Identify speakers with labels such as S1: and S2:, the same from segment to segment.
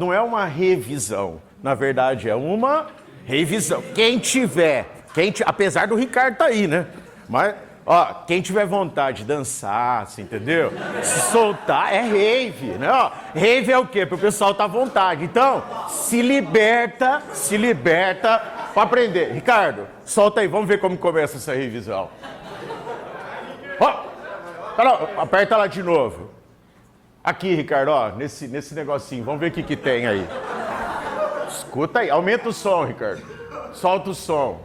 S1: não é uma revisão. Na verdade, é uma revisão. Apesar do Ricardo tá aí, né? Mas, ó, quem tiver vontade de dançar, assim, entendeu? Se soltar, é rave, né? Ó, rave é o quê? Para o pessoal tá à vontade. Então, se liberta para aprender. Ricardo, solta aí, vamos ver como começa essa revisão. Ó, aperta lá de novo. Aqui, Ricardo, ó, nesse negocinho, vamos ver o que tem aí. Escuta aí, aumenta o som, Ricardo. Solta o som.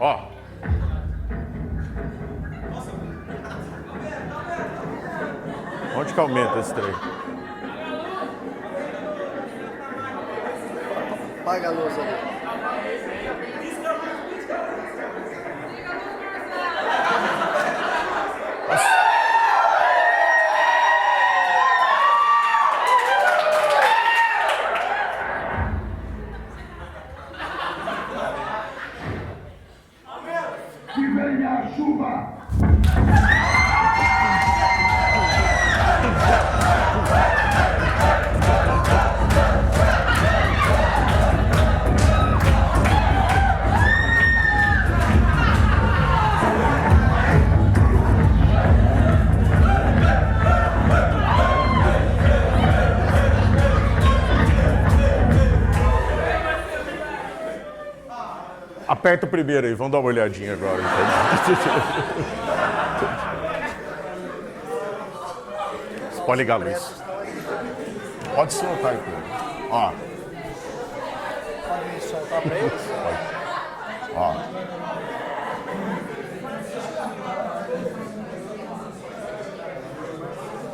S1: Ó. Onde que aumenta esse trem?
S2: Apaga a luz ali.
S3: Que venha a chuva!
S1: Aperta o primeiro aí, vamos dar uma olhadinha agora. Você pode ligar a luz. Pode soltar, então. Ó.
S2: Pode soltar pra eles?
S1: Pode. Ó.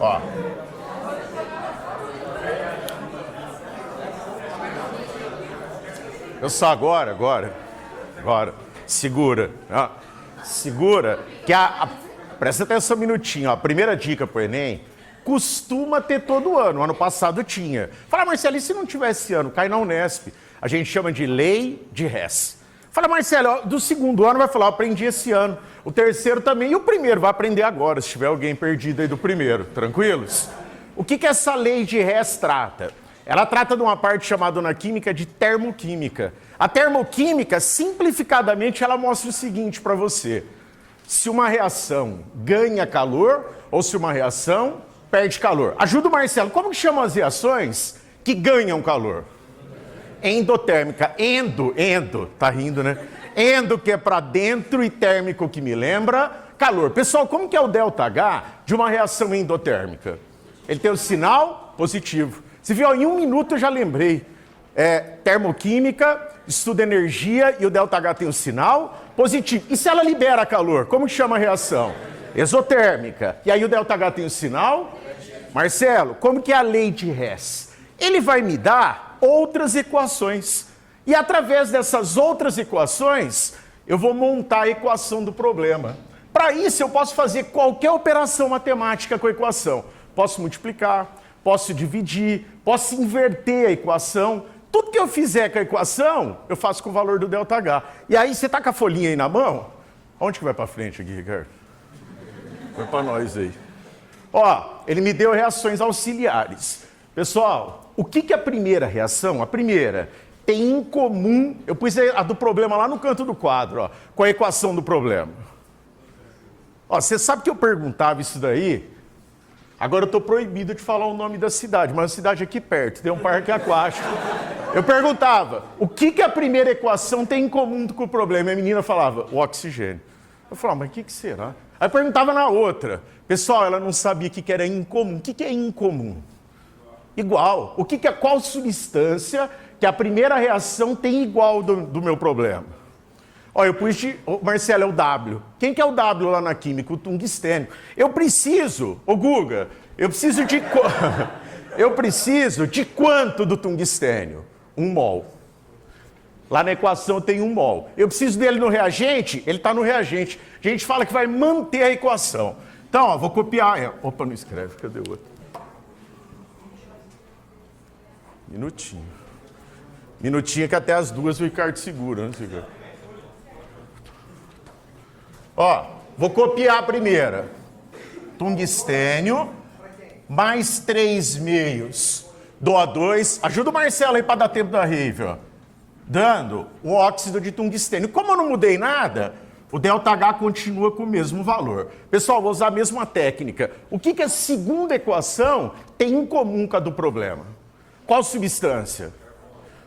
S1: Ó. Eu só agora. Segura. Ó. Segura. Que presta atenção um minutinho. Ó. A primeira dica pro Enem costuma ter todo ano. Ano passado tinha. Fala, Marcelo, e se não tivesse esse ano? Cai na Unesp. A gente chama de lei de Hess. Fala, Marcelo, ó, do segundo ano vai falar, eu aprendi esse ano. O terceiro também. E o primeiro vai aprender agora, se tiver alguém perdido aí do primeiro. Tranquilos? O que essa lei de Hess trata? Ela trata de uma parte chamada na química de termoquímica. A termoquímica, simplificadamente, ela mostra o seguinte para você. Se uma reação ganha calor ou se uma reação perde calor. Ajuda o Marcelo. Como que chamam as reações que ganham calor? Endotérmica. Endo. Tá rindo, né? Endo, que é para dentro, e térmico, que me lembra calor. Pessoal, como que é o ΔH de uma reação endotérmica? Ele tem o sinal positivo. Você viu, em 1 minuto eu já lembrei. Termoquímica, estuda energia e o ΔH tem o sinal positivo. E se ela libera calor, como que chama a reação? Exotérmica. E aí o ΔH tem o sinal? Marcelo, como que é a lei de Hess? Ele vai me dar outras equações. E através dessas outras equações, eu vou montar a equação do problema. Para isso, eu posso fazer qualquer operação matemática com a equação. Posso multiplicar, posso dividir, posso inverter a equação. Tudo que eu fizer com a equação, eu faço com o valor do ΔH. E aí, você tá com a folhinha aí na mão? Onde que vai para frente aqui, Ricardo? Vai para nós aí. Ó, ele me deu reações auxiliares. Pessoal, o que é a primeira reação? A primeira tem em comum, eu pus a do problema lá no canto do quadro, ó, com a equação do problema. Ó, você sabe que eu perguntava isso daí? Agora eu estou proibido de falar o nome da cidade, mas a cidade aqui perto, tem um parque aquático. Eu perguntava, o que a primeira equação tem em comum com o problema? E a menina falava, o oxigênio. Eu falava, mas o que será? Aí eu perguntava na outra. Pessoal, ela não sabia o que era incomum. O que é incomum? Igual. Qual substância que a primeira reação tem igual do meu problema? Ó, eu pus de... Marcelo, é o W. Quem que é o W lá na química? O tungstênio. Eu preciso... Ô, Guga, eu preciso de... eu preciso de quanto do tungstênio? 1 mol. Lá na equação tem 1 mol. Eu preciso dele no reagente? Ele está no reagente. A gente fala que vai manter a equação. Então, ó, vou copiar... Opa, não escreve. Cadê o outro? Minutinho que até as 2 o Ricardo segura, né, Ricardo? Ó, vou copiar a primeira. Tungstênio mais 3/2 do O2. Ajuda o Marcelo aí para dar tempo da rave, ó. Dando o óxido de tungstênio. Como eu não mudei nada, o ΔH continua com o mesmo valor. Pessoal, vou usar a mesma técnica. O que a segunda equação tem em comum com a do problema? Qual substância?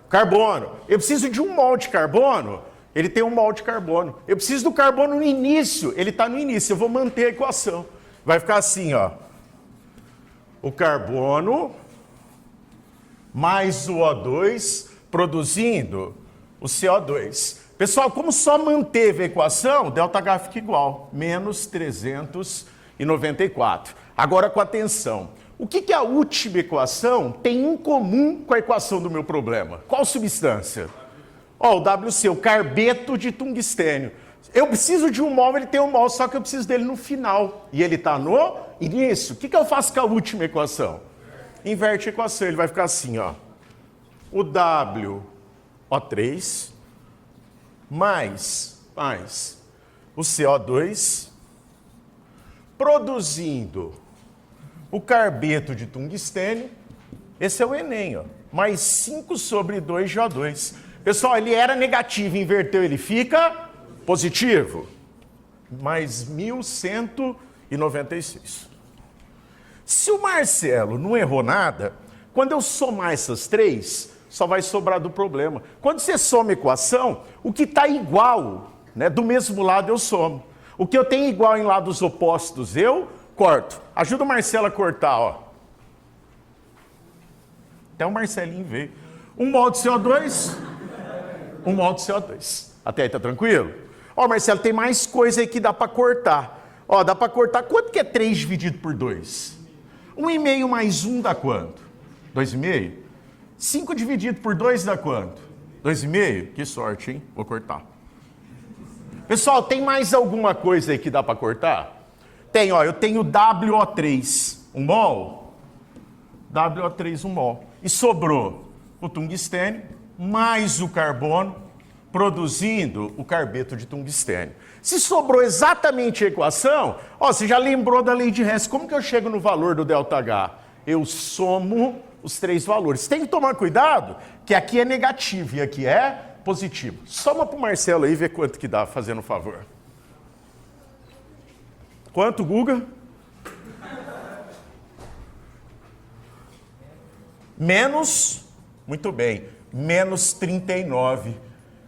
S1: Carbono. Eu preciso de 1 mol de carbono, ele tem 1 mol de carbono. Eu preciso do carbono no início, ele está no início. Eu vou manter a equação. Vai ficar assim, ó. O carbono mais o O2 produzindo o CO2. Pessoal, como só manteve a equação, ΔH fica igual, menos 394. Agora com atenção. O que a última equação tem em comum com a equação do meu problema? Qual substância? Ó, o WC, o carbeto de tungstênio. Eu preciso de 1 mol, ele tem 1 mol, só que eu preciso dele no final. E ele está no início. O que eu faço com a última equação? Inverte a equação, ele vai ficar assim, ó. O WO3 mais o CO2 produzindo o carbeto de tungstênio. Esse é o Enem, ó. Mais 5/2 de O2. Pessoal, ele era negativo, inverteu, ele fica positivo. Mais 1196. Se o Marcelo não errou nada, quando eu somar essas três, só vai sobrar do problema. Quando você soma a equação, o que está igual, né, do mesmo lado eu somo. O que eu tenho igual em lados opostos eu corto. Ajuda o Marcelo a cortar, ó. Até o Marcelinho veio. 1 mol de CO2, 1 mol de CO2. Até aí tá tranquilo? Ó, Marcelo, tem mais coisa aí que dá para cortar. Ó, dá para cortar. Quanto que é 3 dividido por 2? 1,5 mais 1 dá quanto? 2,5? 5 dividido por 2 dá quanto? 2,5? Que sorte, hein? Vou cortar. Pessoal, tem mais alguma coisa aí que dá para cortar? Tem, ó, eu tenho WO3, 1 mol. WO3, 1 mol. E sobrou o tungstênio mais o carbono produzindo o carbeto de tungstênio. Se sobrou exatamente a equação, ó, você já lembrou da lei de Hess. Como que eu chego no valor do ΔH? Eu somo os 3 valores. Tem que tomar cuidado, que aqui é negativo e aqui é positivo. Soma para o Marcelo aí e vê quanto que dá, fazendo um favor. Quanto, Guga? Menos, muito bem, menos 39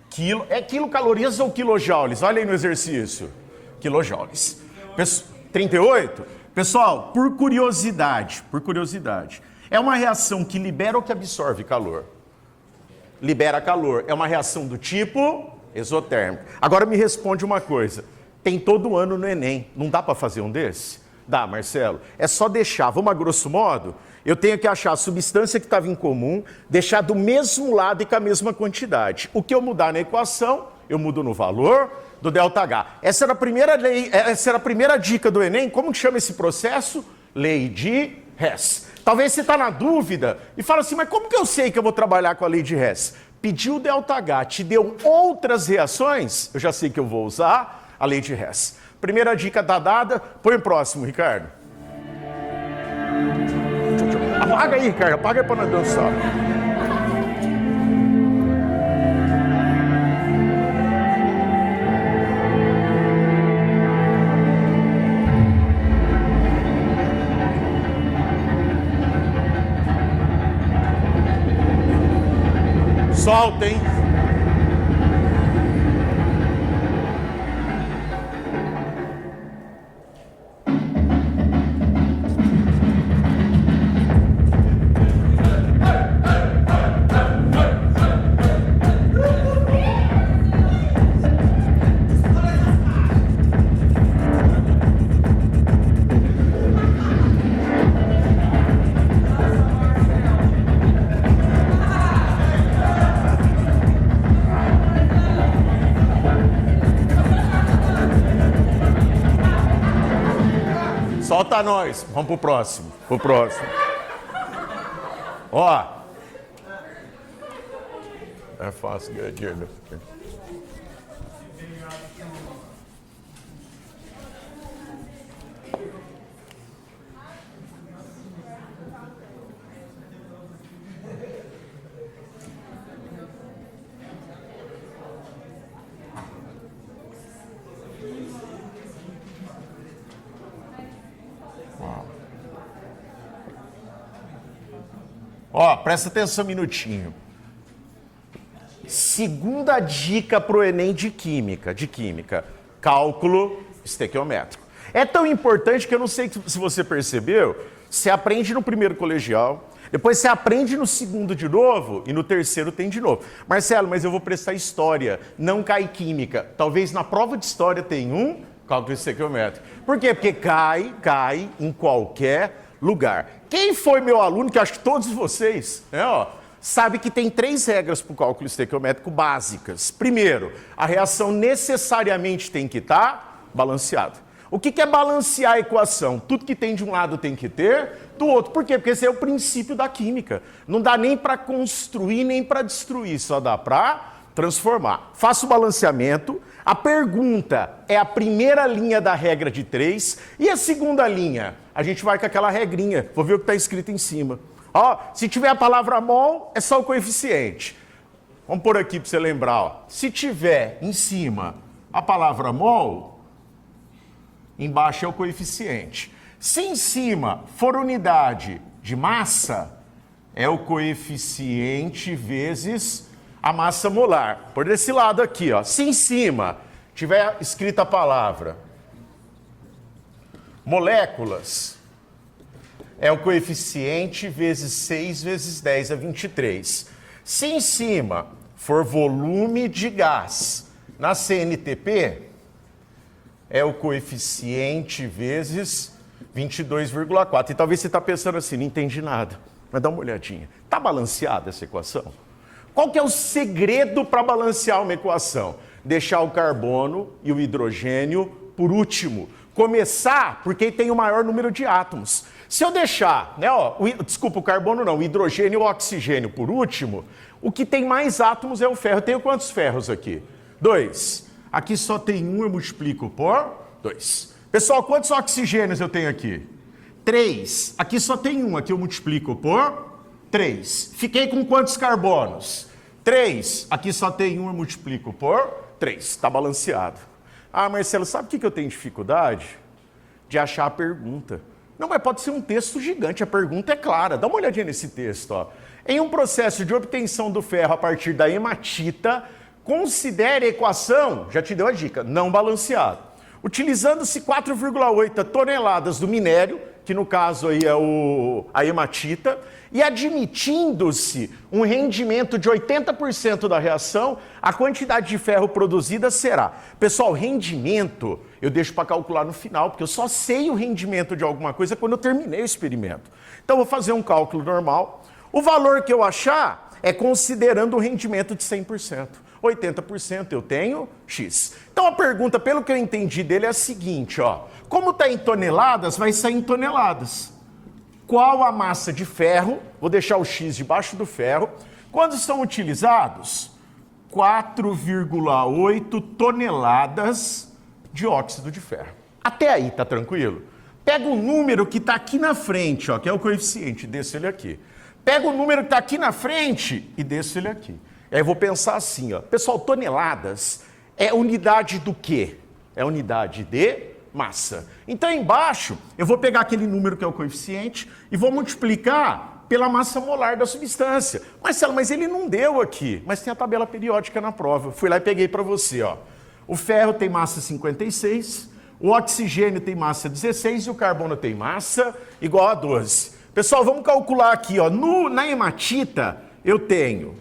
S1: quilo. É quilocalorias ou quilojoules? Olha aí no exercício. Quilojoules. 38? Pessoal, por curiosidade, é uma reação que libera ou que absorve calor? Libera calor. É uma reação do tipo exotérmico. Agora me responde uma coisa. Tem todo ano no Enem. Não dá para fazer um desse? Dá, Marcelo. É só deixar, vamos a grosso modo, eu tenho que achar a substância que estava em comum, deixar do mesmo lado e com a mesma quantidade. O que eu mudar na equação, eu mudo no valor do ΔH. Essa era a primeira lei, essa era a primeira dica do Enem. Como que chama esse processo? Lei de Hess. Talvez você está na dúvida e fala assim, mas como que eu sei que eu vou trabalhar com a lei de Hess? Pediu o ΔH, te deu outras reações, eu já sei que eu vou usar a lei de Hess. Primeira dica está dada, põe o próximo, Ricardo. Apaga aí, Ricardo, apaga aí para nós dançar. Solta, hein? Solta nós. Vamos pro próximo. Ó. É fácil ganhar dinheiro. Ó, presta atenção um minutinho. Segunda dica pro Enem de Química. Cálculo estequiométrico. É tão importante que eu não sei se você percebeu, você aprende no primeiro colegial, depois você aprende no segundo de novo e no terceiro tem de novo. Marcelo, mas eu vou prestar história, não cai química. Talvez na prova de história tenha um cálculo estequiométrico. Por quê? Porque cai em qualquer lugar. Quem foi meu aluno, que acho que todos vocês, né, ó, sabe que tem 3 regras para o cálculo estequiométrico básicas. Primeiro, a reação necessariamente tem que estar balanceada. O que é balancear a equação? Tudo que tem de um lado tem que ter do outro. Por quê? Porque esse é o princípio da química. Não dá nem para construir, nem para destruir, só dá para transformar. Faça o balanceamento. A pergunta é a primeira linha da regra de 3 e a segunda linha. A gente vai com aquela regrinha. Vou ver o que está escrito em cima. Ó, se tiver a palavra mol, é só o coeficiente. Vamos pôr aqui para você lembrar. Ó. Se tiver em cima a palavra mol, embaixo é o coeficiente. Se em cima for unidade de massa, é o coeficiente vezes a massa molar. Por desse lado aqui, ó. Se em cima tiver escrita a palavra moléculas, é o coeficiente vezes 6 vezes 10 é 23. Se em cima for volume de gás na CNTP, é o coeficiente vezes 22,4. E talvez você está pensando assim, não entendi nada. Mas dá uma olhadinha. Está balanceada essa equação? Qual que é o segredo para balancear uma equação? Deixar o carbono e o hidrogênio por último. Começar porque tem o maior número de átomos. Se eu deixar, né, ó, o carbono não, o hidrogênio e o oxigênio por último, o que tem mais átomos é o ferro. Eu tenho quantos ferros aqui? 2. Aqui só tem 1, eu multiplico por 2. Pessoal, quantos oxigênios eu tenho aqui? 3. Aqui só tem 1, aqui eu multiplico por 3. Fiquei com quantos carbonos? 3. Aqui só tem 1, eu multiplico por 3. Está balanceado. Ah, Marcelo, sabe o que eu tenho dificuldade? De achar a pergunta. Não, mas pode ser um texto gigante, a pergunta é clara. Dá uma olhadinha nesse texto. Ó. Em um processo de obtenção do ferro a partir da hematita, considere a equação, já te deu a dica, não balanceada. Utilizando-se 4,8 toneladas do minério, que no caso aí é a hematita, e admitindo-se um rendimento de 80% da reação, a quantidade de ferro produzida será. Pessoal, rendimento eu deixo para calcular no final, porque eu só sei o rendimento de alguma coisa quando eu terminei o experimento. Então, vou fazer um cálculo normal. O valor que eu achar é considerando o rendimento de 100%. 80% eu tenho X. Então, a pergunta, pelo que eu entendi dele, é a seguinte, ó. Como está em toneladas, vai sair em toneladas. Qual a massa de ferro? Vou deixar o X debaixo do ferro. Quando são utilizados? 4,8 toneladas de óxido de ferro. Até aí, tá tranquilo? Pega o número que está aqui na frente, ó, que é o coeficiente, desço ele aqui. Pega o número que está aqui na frente e desço ele aqui. Aí eu vou pensar assim, ó. Pessoal, toneladas é unidade do quê? É unidade de massa. Então, embaixo, eu vou pegar aquele número que é o coeficiente e vou multiplicar pela massa molar da substância. Marcelo, mas ele não deu aqui. Mas tem a tabela periódica na prova. Fui lá e peguei para você, ó. O ferro tem massa 56, o oxigênio tem massa 16 e o carbono tem massa igual a 12. Pessoal, vamos calcular aqui, ó. Na hematita, eu tenho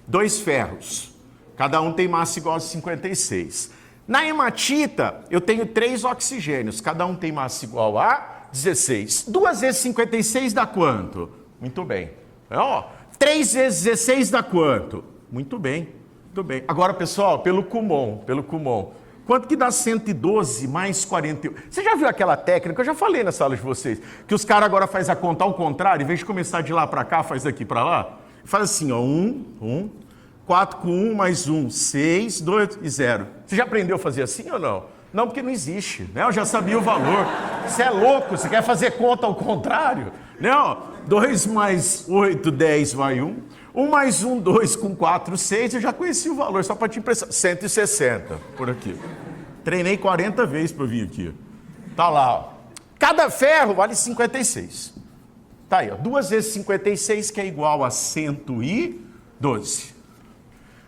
S1: 2 ferros. Cada um tem massa igual a 56. Na hematita, eu tenho 3 oxigênios. Cada um tem massa igual a 16. 2 vezes 56 dá quanto? Muito bem. Ó, 3 vezes 16 dá quanto? Muito bem. Muito bem. Agora, pessoal, pelo Kumon. Quanto que dá 112 mais 41? Você já viu aquela técnica? Eu já falei na sala de vocês. Que os caras agora fazem a conta ao contrário. Em vez de começar de lá para cá, faz daqui para lá. Faz assim, ó. 4 com 1 mais 1, 6, 2 e 0. Você já aprendeu a fazer assim ou não? Não, porque não existe, né? Eu já sabia o valor. Você é louco, você quer fazer conta ao contrário? Não, 2 mais 8, 10 vai 1. 1 mais 1, 2 com 4, 6. Eu já conheci o valor, só para te impressionar. 160, por aqui. Treinei 40 vezes para vir aqui. Tá lá, ó. Cada ferro vale 56. Tá aí, ó. 2 vezes 56, que é igual a 112.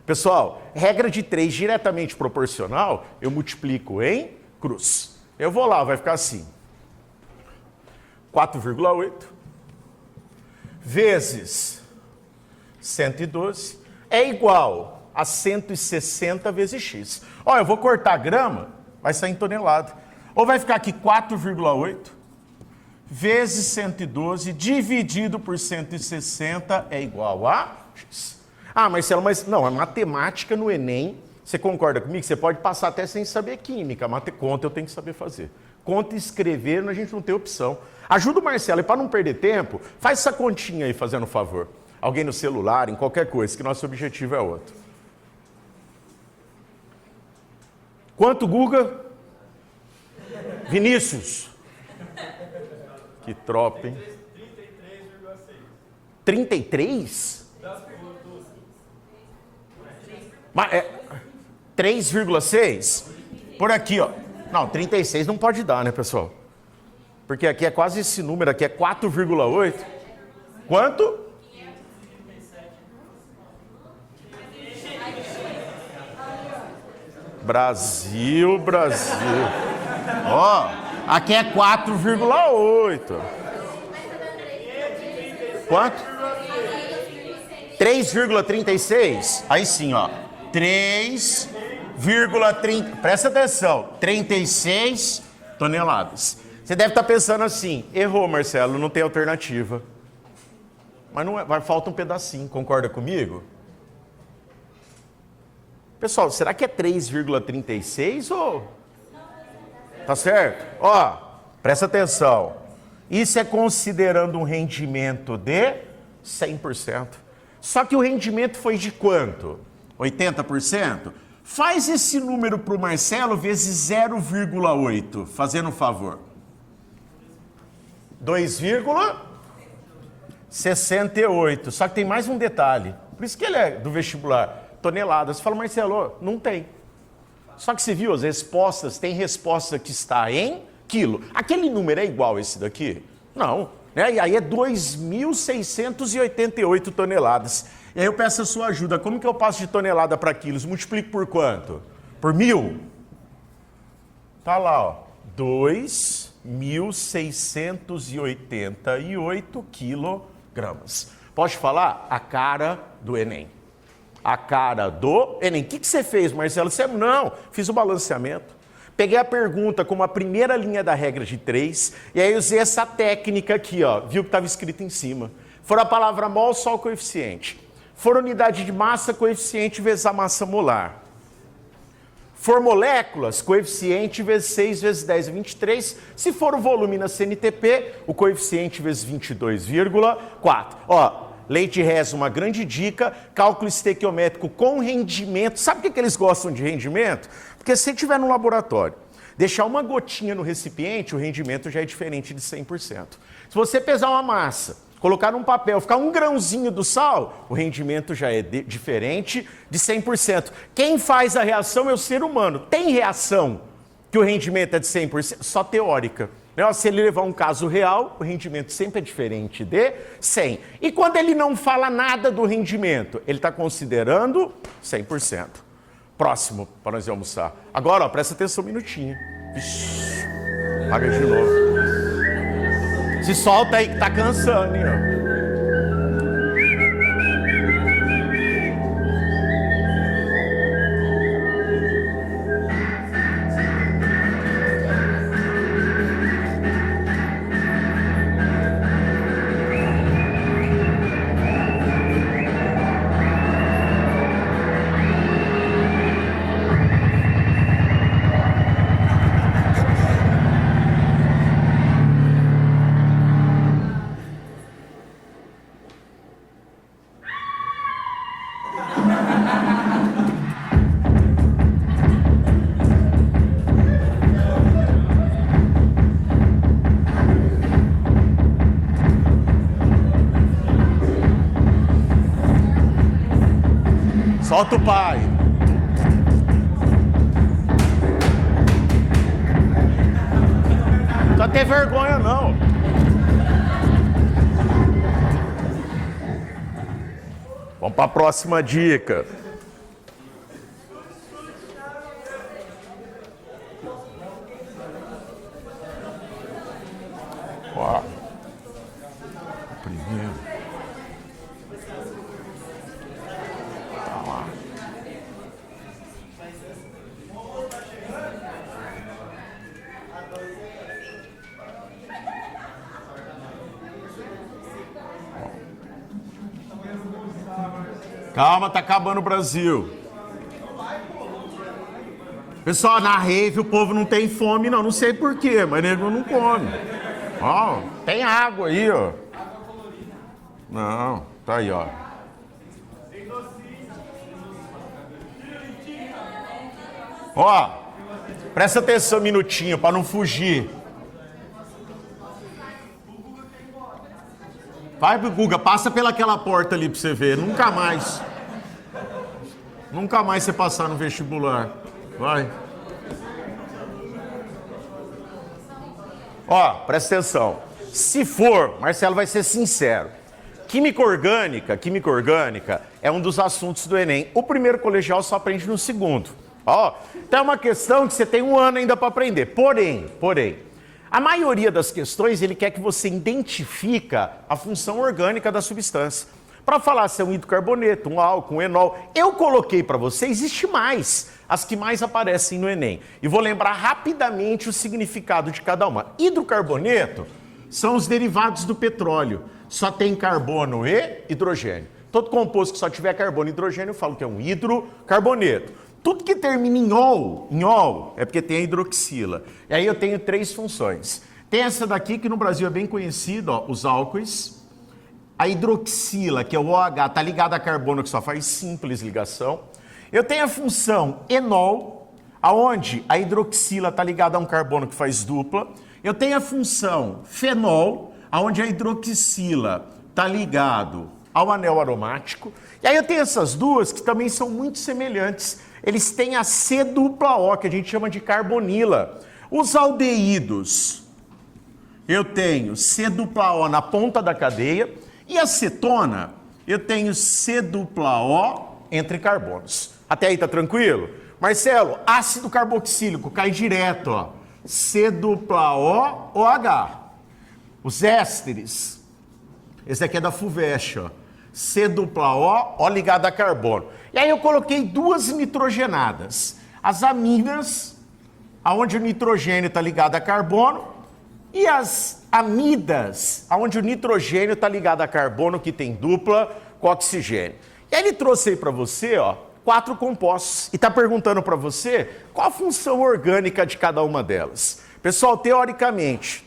S1: Pessoal, regra de 3 diretamente proporcional, eu multiplico em cruz. Eu vou lá, vai ficar assim. 4,8 vezes 112 é igual a 160 vezes x. Ó, eu vou cortar grama, vai sair em tonelada. Ou vai ficar aqui 4,8 vezes 112 dividido por 160 é igual a x. Ah, Marcelo, mas não, a matemática no Enem, você concorda comigo? Você pode passar até sem saber química, conta eu tenho que saber fazer. Conta e escrever, a gente não tem opção. Ajuda o Marcelo, e para não perder tempo, faz essa continha aí, fazendo um favor. Alguém no celular, em qualquer coisa, que nosso objetivo é outro. Quanto, Guga? Vinícius. Que tropa, hein? 33? Mas é 3,6? Por aqui, ó. Não, 36 não pode dar, né, pessoal? Porque aqui é quase esse número, aqui é 4,8. Quanto? Brasil, Brasil. Ó, aqui é 4,8. Quanto? 3,36? Aí sim, ó. 3,30. Presta atenção. 36 toneladas. Você deve estar pensando assim, errou, Marcelo, não tem alternativa. Mas não é, falta um pedacinho, concorda comigo? Pessoal, será que é 3,36 ou... Tá certo? Ó, presta atenção. Isso é considerando um rendimento de 100%. Só que o rendimento foi de quanto? 80%? Faz esse número para o Marcelo vezes 0,8, fazendo um favor. 2,68. Só que tem mais um detalhe. Por isso que ele é do vestibular. Toneladas. Você fala, Marcelo, não tem. Só que você viu as respostas, tem resposta que está em quilo. Aquele número é igual a esse daqui? Não. Né? E aí é 2.688 toneladas. E aí eu peço a sua ajuda. Como que eu passo de tonelada para quilos? Multiplico por quanto? Por 1.000? Tá lá, ó. 2.688 quilogramas. Pode falar? A cara do Enem. A cara do Enem. O que você fez, Marcelo? Você não, fiz o balanceamento. Peguei a pergunta como a primeira linha da regra de 3, e aí usei essa técnica aqui, ó. Viu que estava escrito em cima. For a palavra mol, só o coeficiente. For unidade de massa, coeficiente vezes a massa molar. For moléculas, coeficiente vezes 6 vezes 10 é 23. Se for o volume na CNTP, o coeficiente vezes 22,4. Ó, Leite Rez, uma grande dica, cálculo estequiométrico com rendimento. Sabe por que eles gostam de rendimento? Porque se você estiver no laboratório, deixar uma gotinha no recipiente, o rendimento já é diferente de 100%. Se você pesar uma massa, colocar num papel, ficar um grãozinho do sal, o rendimento já é diferente de 100%. Quem faz a reação é o ser humano. Tem reação que o rendimento é de 100%? Só teórica. Se ele levar um caso real, o rendimento sempre é diferente de 100. E quando ele não fala nada do rendimento, ele está considerando 100%. Próximo, para nós almoçar. Agora, ó, presta atenção um minutinho. Vixe, paga de novo. Se solta aí que tá cansando, hein? Ó. Solta o pai. Não precisa ter vergonha, não. Vamos para a próxima dica. Ó. Primeiro. Tá lá. Calma, tá acabando o Brasil. Pessoal, na rave o povo não tem fome, não. Não sei porquê, mas nego não come. Ó, tem água aí, ó. Não, tá aí, ó. Ó, presta atenção um minutinho para não fugir. Vai pro Guga, passa pelaquela porta ali pra você ver. Nunca mais. Nunca mais você passar no vestibular. Vai. Ó, presta atenção. Se for, Marcelo vai ser sincero. Química orgânica é um dos assuntos do Enem. O primeiro colegial só aprende no segundo. Ó, então é uma questão que você tem um ano ainda para aprender. Porém, a maioria das questões, ele quer que você identifica a função orgânica da substância. Para falar se é um hidrocarboneto, um álcool, um enol, eu coloquei para você, existe mais, as que mais aparecem no Enem. E vou lembrar rapidamente o significado de cada uma. Hidrocarboneto são os derivados do petróleo. Só tem carbono e hidrogênio. Todo composto que só tiver carbono e hidrogênio, eu falo que é um hidrocarboneto. Tudo que termina em ol, é porque tem a hidroxila. E aí eu tenho 3 funções. Tem essa daqui que no Brasil é bem conhecida, ó, os álcoois. A hidroxila, que é o OH, está ligada a carbono, que só faz simples ligação. Eu tenho a função enol, aonde a hidroxila está ligada a um carbono que faz dupla. Eu tenho a função fenol, aonde a hidroxila está ligado ao anel aromático. E aí eu tenho essas duas que também são muito semelhantes. Eles têm a C-dupla-O, que a gente chama de carbonila. Os aldeídos, eu tenho C-dupla-O na ponta da cadeia. E a cetona, eu tenho C-dupla-O entre carbonos. Até aí tá tranquilo? Marcelo, ácido carboxílico, cai direto, ó. C-dupla-O-OH. Os ésteres, esse aqui é da FUVEST, ó. C-dupla-O, O ligado a carbono. E aí eu coloquei 2 nitrogenadas. As aminas, aonde o nitrogênio está ligado a carbono, e as amidas, aonde o nitrogênio está ligado a carbono, que tem dupla com oxigênio. E aí ele trouxe aí para você, ó, 4 compostos. E está perguntando para você qual a função orgânica de cada uma delas. Pessoal, teoricamente,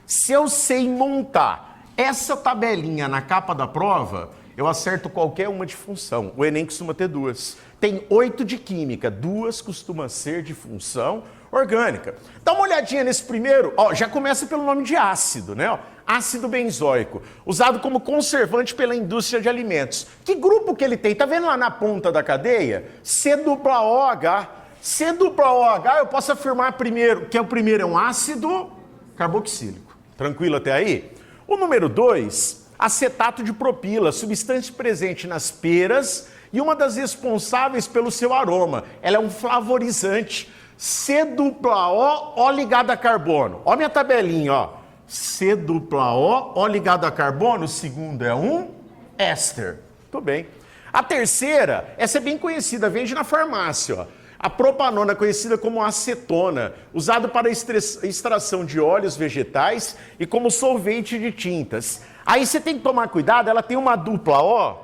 S1: se eu sei montar essa tabelinha na capa da prova, eu acerto qualquer uma de função. O Enem costuma ter 2. Tem 8 de química, 2 costuma ser de função orgânica. Dá uma olhadinha nesse primeiro, ó, já começa pelo nome de ácido, né? Ó, ácido benzoico, usado como conservante pela indústria de alimentos. Que grupo que ele tem? Tá vendo lá na ponta da cadeia? C-dupla-OH. C-dupla-OH, eu posso afirmar primeiro que o primeiro é um ácido carboxílico. Tranquilo até aí? O número 2, acetato de propila, substância presente nas peras e uma das responsáveis pelo seu aroma. Ela é um flavorizante. C-dupla-O, O ligado a carbono. Ó minha tabelinha, ó. C-dupla-O, O ligado a carbono, o segundo é um éster. Tudo bem. A terceira, essa é bem conhecida, vende na farmácia, ó. A propanona, conhecida como acetona, usado para extração de óleos vegetais e como solvente de tintas. Aí você tem que tomar cuidado, ela tem uma dupla O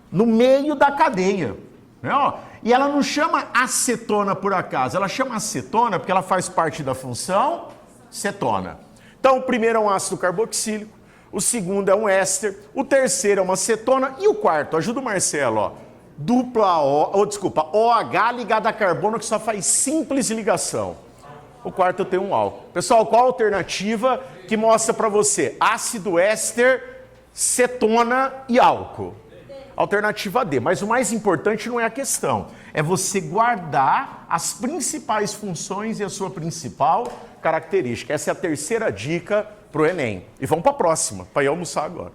S1: no meio da cadeia. Né, ó? E ela não chama acetona por acaso, ela chama acetona porque ela faz parte da função cetona. Então o primeiro é um ácido carboxílico, o segundo é um éster, o terceiro é uma acetona e o quarto, ajuda o Marcelo, ó, OH ligado a carbono que só faz simples ligação. O quarto eu tenho um álcool. Pessoal, qual a alternativa que mostra para você ácido, éster, cetona e álcool? Alternativa D, mas o mais importante não é a questão, é você guardar as principais funções e a sua principal característica. Essa é a terceira dica para o Enem. E vamos para a próxima, para ir almoçar agora.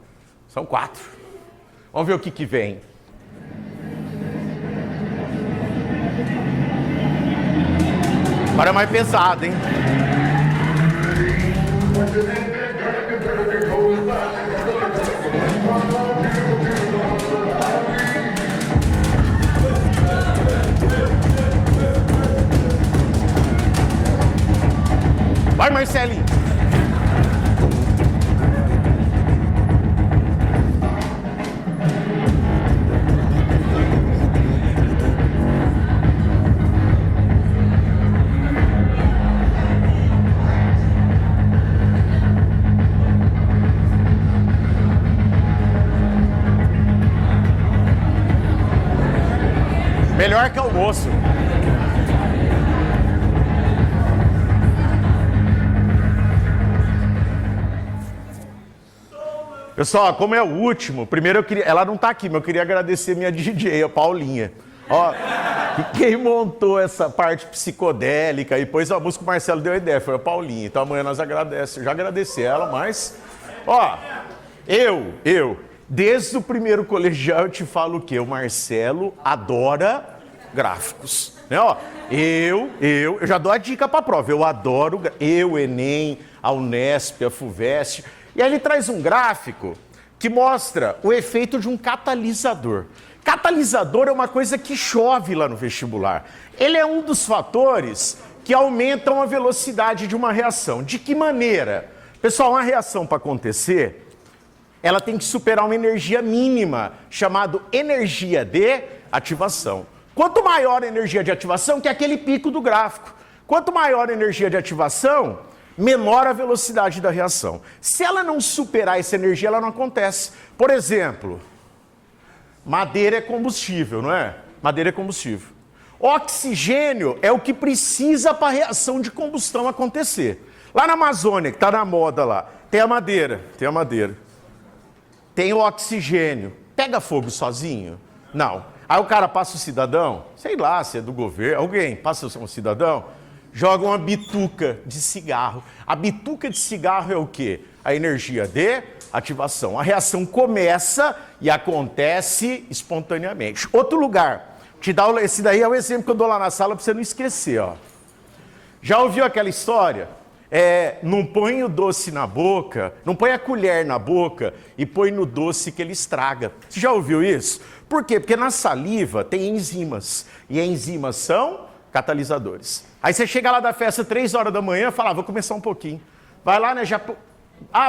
S1: São 4. Vamos ver o que vem. Agora é mais pesado, hein? Vai, Marcelinho! Melhor que almoço. Pessoal, como é o último, primeiro eu queria... Ela não tá aqui, mas eu queria agradecer minha DJ, a Paulinha. Ó, e quem montou essa parte psicodélica e pôs a música, o Marcelo deu a ideia, foi a Paulinha. Então amanhã nós agradecemos. Eu já agradeci ela, mas... Ó, desde o primeiro colegial eu te falo o quê? O Marcelo adora gráficos. Né? Ó, eu já dou a dica pra prova. Eu adoro... o Enem, a Unesp, a FUVEST... E aí ele traz um gráfico que mostra o efeito de um catalisador. Catalisador é uma coisa que chove lá no vestibular. Ele é um dos fatores que aumentam a velocidade de uma reação. De que maneira? Pessoal, uma reação para acontecer, ela tem que superar uma energia mínima, chamada energia de ativação. Quanto maior a energia de ativação, que é aquele pico do gráfico. Quanto maior a energia de ativação, menor a velocidade da reação. Se ela não superar essa energia, ela não acontece. Por exemplo, madeira é combustível, não é? Madeira é combustível. Oxigênio é o que precisa para a reação de combustão acontecer. Lá na Amazônia, que está na moda lá, tem a madeira. Tem o oxigênio. Pega fogo sozinho? Não. Aí o cara passa o cidadão, sei lá se é do governo, alguém passa um cidadão, joga uma bituca de cigarro. A bituca de cigarro é o quê? A energia de ativação. A reação começa e acontece espontaneamente. Outro lugar, esse daí é o exemplo que eu dou lá na sala para você não esquecer. Ó. Já ouviu aquela história? Não põe o doce na boca, não põe a colher na boca e põe no doce que ele estraga. Você já ouviu isso? Por quê? Porque na saliva tem enzimas. E enzimas são catalisadores. Aí você chega lá da festa 3 horas da manhã e fala, vou começar um pouquinho. Vai lá, né?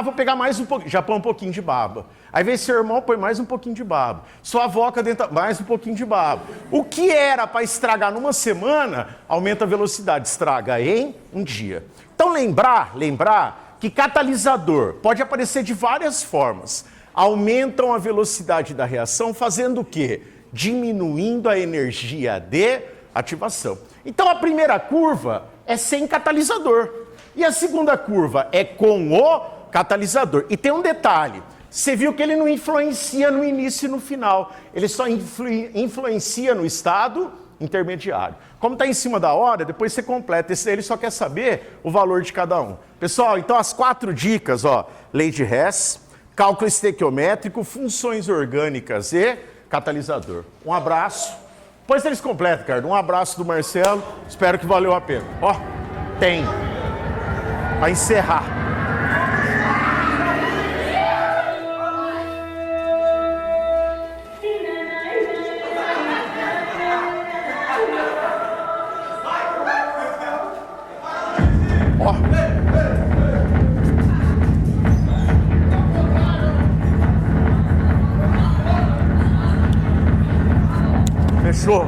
S1: Vou pegar mais um pouquinho. Já põe um pouquinho de baba. Aí vem seu irmão, põe mais um pouquinho de baba. Sua avó dentro, mais um pouquinho de baba. O que era para estragar numa semana, aumenta a velocidade. Estraga em um dia. Então lembrar que catalisador pode aparecer de várias formas. Aumentam a velocidade da reação fazendo o quê? Diminuindo a energia de ativação. Então a primeira curva é sem catalisador. E a segunda curva é com o catalisador. E tem um detalhe. Você viu que ele não influencia no início e no final. Ele só influencia no estado intermediário. Como está em cima da hora, depois você completa. Ele só quer saber o valor de cada um. Pessoal, então as 4 dicas, ó, lei de Hess, cálculo estequiométrico, funções orgânicas e catalisador. Um abraço. Depois eles completam, Ricardo. Um abraço do Marcelo. Espero que valeu a pena. Ó, tem. Para encerrar. Ó. Fechou.